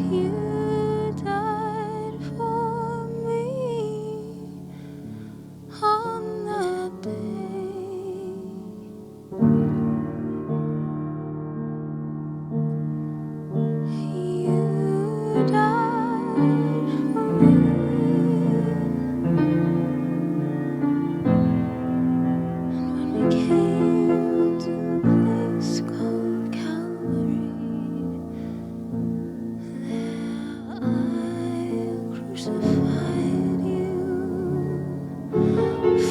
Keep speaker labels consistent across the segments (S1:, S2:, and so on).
S1: You died for me on that day. You died for me. And when we came to the place called Calvary, there I crucified you.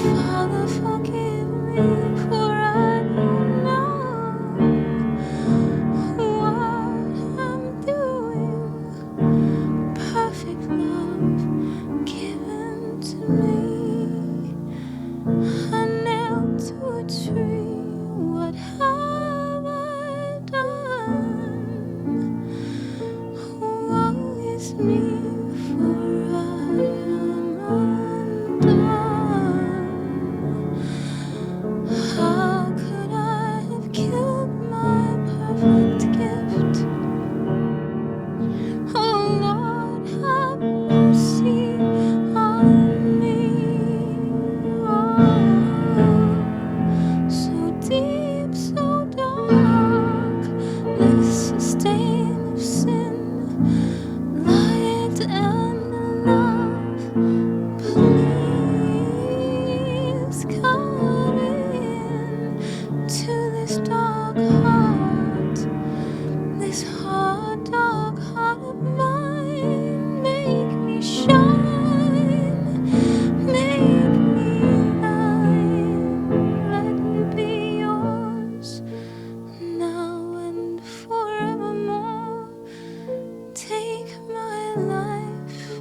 S1: Father, forgive me, for I don't know what I'm doing. Perfect love given to me, nailed to a tree. What have I done? Woe is me, for I am undone. How could I have killed my perfect gift? Oh Lord, have mercy on me. Oh, so deep, so dark, this stain of sin, light and love. Please come in to this dark heart, this hard, dark heart of mine. Make me shine, make me thine. Let me be yours now and forevermore. Take my life,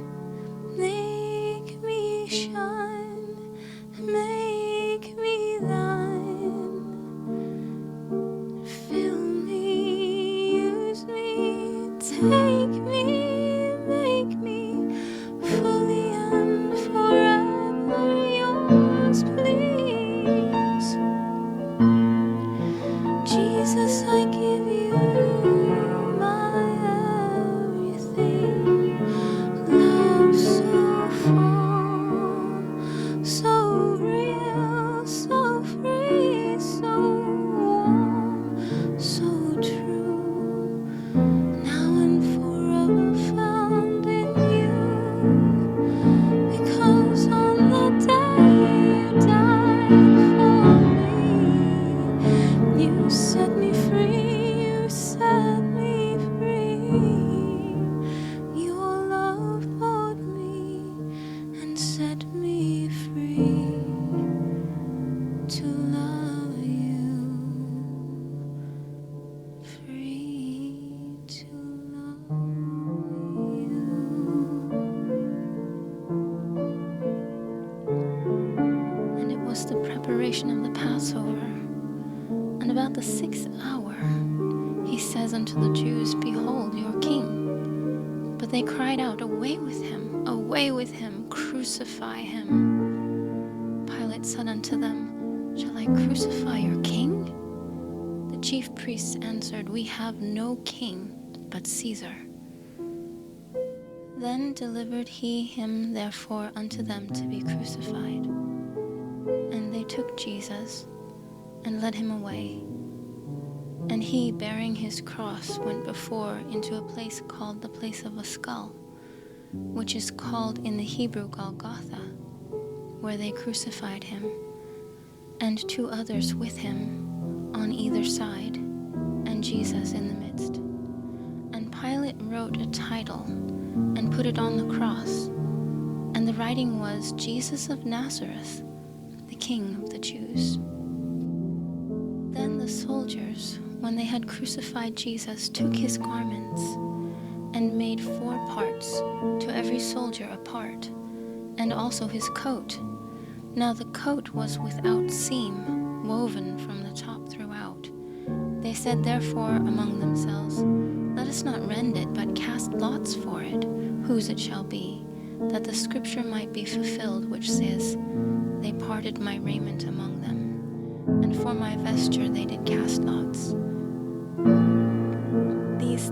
S1: make me shine, make me thine. Fill me, use me, take me, make me fully and forever yours, please. Jesus, I give you my everything. Love so full, so real, so free, so warm, so true. Now and forever found in you. Because on the day you died for me, you set me free, you set me free. Your love bought me and set me free to love you, free to love you. And it was the preparation of the Passover, and about the 6th hour, he says unto the Jews, Behold your king. But they cried out, Away with him, crucify him. Pilate said unto them, Shall I crucify your king? The chief priests answered, We have no king but Caesar. Then delivered he him therefore unto them to be crucified. And they took Jesus and led him away. And he, bearing his cross, went before into a place called the place of a skull, which is called in the Hebrew Golgotha, where they crucified him, and 2 others with him on either side, and Jesus in the midst. And Pilate wrote a title and put it on the cross, and the writing was, Jesus of Nazareth, the King of the Jews. Then the soldiers, when they had crucified Jesus, took his garments and made 4 parts, to every soldier a part, and also his coat. Now the coat was without seam, woven from the top throughout. They said therefore among themselves, Let us not rend it, but cast lots for it, whose it shall be, that the scripture might be fulfilled, which says, They parted my raiment among them, and for my vesture they did cast lots. These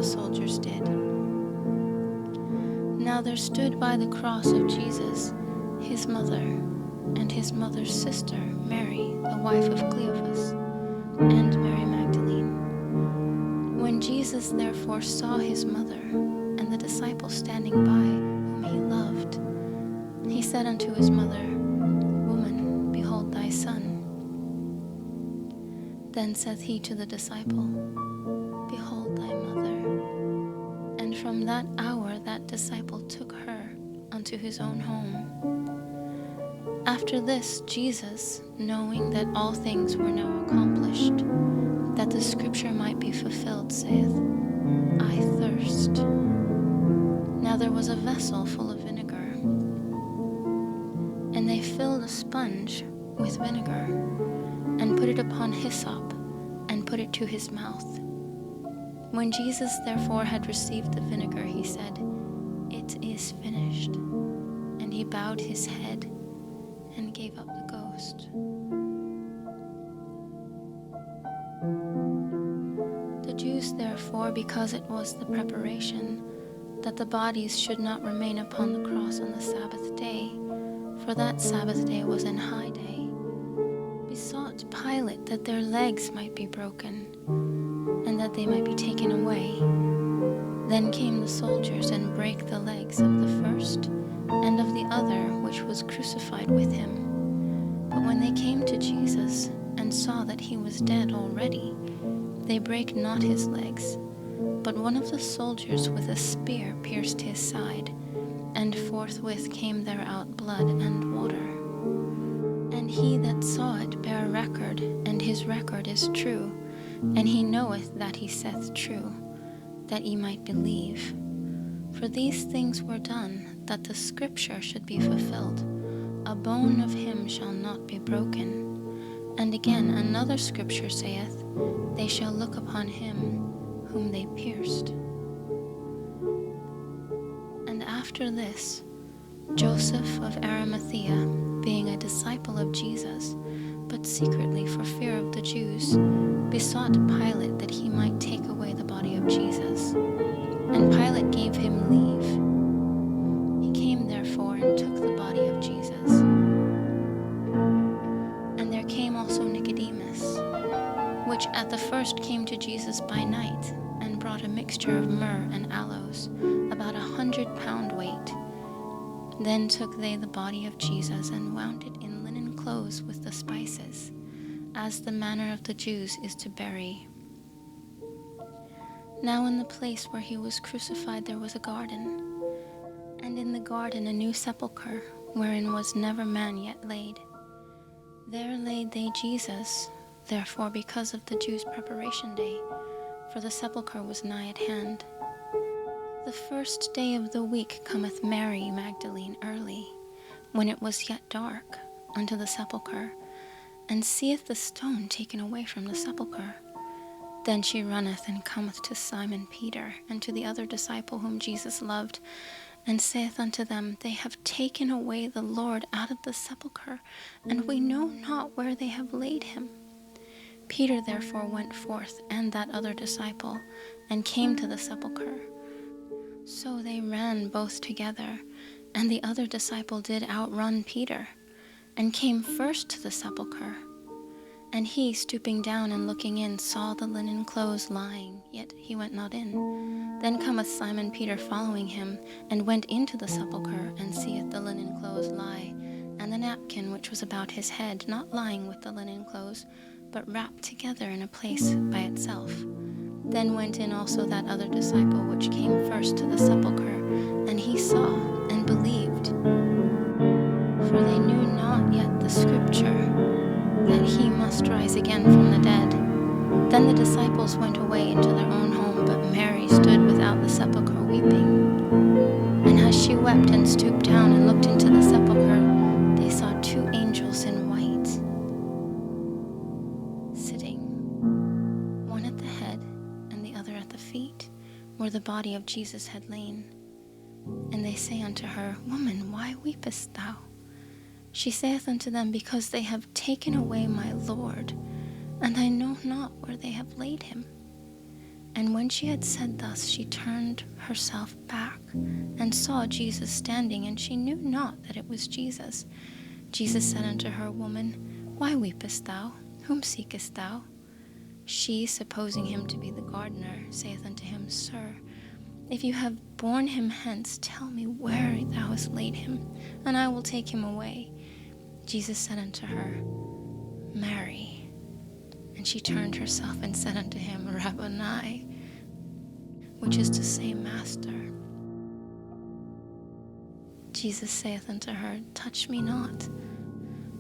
S1: the soldiers did. Now there stood by the cross of Jesus his mother, and his mother's sister, Mary, the wife of Cleophas, and Mary Magdalene. When Jesus therefore saw his mother, and the disciple standing by, whom he loved, he said unto his mother, Woman, behold thy son. Then saith he to the disciple, Behold thy mother. And from that hour that disciple took her unto his own home. After this, Jesus, knowing that all things were now accomplished, that the scripture might be fulfilled, saith, I thirst. Now there was a vessel full of vinegar, and they filled a sponge with vinegar, and put it upon hyssop, and put it to his mouth. When Jesus therefore had received the vinegar, he said, It is finished. And he bowed his head, and gave up the ghost. The Jews therefore, because it was the preparation, that the bodies should not remain upon the cross on the Sabbath day, for that Sabbath day was an high day, besought Pilate that their legs might be broken, and that they might be taken away. Then came the soldiers and brake the legs of the first and of the other which was crucified with him. But when they came to Jesus and saw that he was dead already, they brake not his legs, but one of the soldiers with a spear pierced his side, and forthwith came there out blood and water. And he that saw it bare record, and his record is true, and he knoweth that he saith true, that ye might believe. For these things were done, that the scripture should be fulfilled, A bone of him shall not be broken. And again another scripture saith, They shall look upon him whom they pierced. And after this, Joseph of Arimathea, being a disciple of Jesus, but secretly for fear of the Jews, besought Pilate that he might take away the body of Jesus. And Pilate gave him leave. He came therefore and took the body of Jesus. And there came also Nicodemus, which at the first came to Jesus by night, and brought a mixture of myrrh and aloes, about 100 pound weight. Then took they the body of Jesus, and wound it in linen clothes with the spices, as the manner of the Jews is to bury. Now in the place where he was crucified there was a garden, and in the garden a new sepulchre, wherein was never man yet laid. There laid they Jesus, therefore because of the Jews' preparation day, for the sepulchre was nigh at hand. The first day of the week cometh Mary Magdalene early, when it was yet dark, unto the sepulchre, and seeth the stone taken away from the sepulchre. Then she runneth and cometh to Simon Peter, and to the other disciple whom Jesus loved, and saith unto them, They have taken away the Lord out of the sepulchre, and we know not where they have laid him. Peter therefore went forth, and that other disciple, and came to the sepulchre. So they ran both together, and the other disciple did outrun Peter, and came first to the sepulchre. And he, stooping down and looking in, saw the linen clothes lying, yet he went not in. Then cometh Simon Peter following him, and went into the sepulchre, and seeth the linen clothes lie, and the napkin which was about his head, not lying with the linen clothes, but wrapped together in a place by itself. Then went in also that other disciple which came first to the sepulchre, and he saw, and believed. For they knew not yet the scripture, that he must rise again from the dead. Then the disciples went away into their own home, but Mary stood without the sepulchre weeping. And as she wept and stooped down and looked into the sepulchre, they saw two angels in white, sitting, one at the head and the other at the feet, where the body of Jesus had lain. And they say unto her, Woman, why weepest thou? She saith unto them, Because they have taken away my Lord, and I know not where they have laid him. And when she had said thus, she turned herself back, and saw Jesus standing, and she knew not that it was Jesus. Jesus said unto her, Woman, why weepest thou? Whom seekest thou? She, supposing him to be the gardener, saith unto him, Sir, if you have borne him hence, tell me where thou hast laid him, and I will take him away. Jesus said unto her, Mary. And she turned herself and said unto him, Rabboni, which is to say, Master. Jesus saith unto her, Touch me not,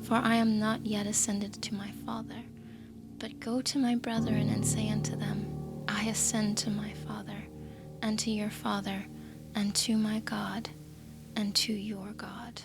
S1: for I am not yet ascended to my Father, but go to my brethren and say unto them, I ascend to my Father, and to your Father, and to my God, and to your God.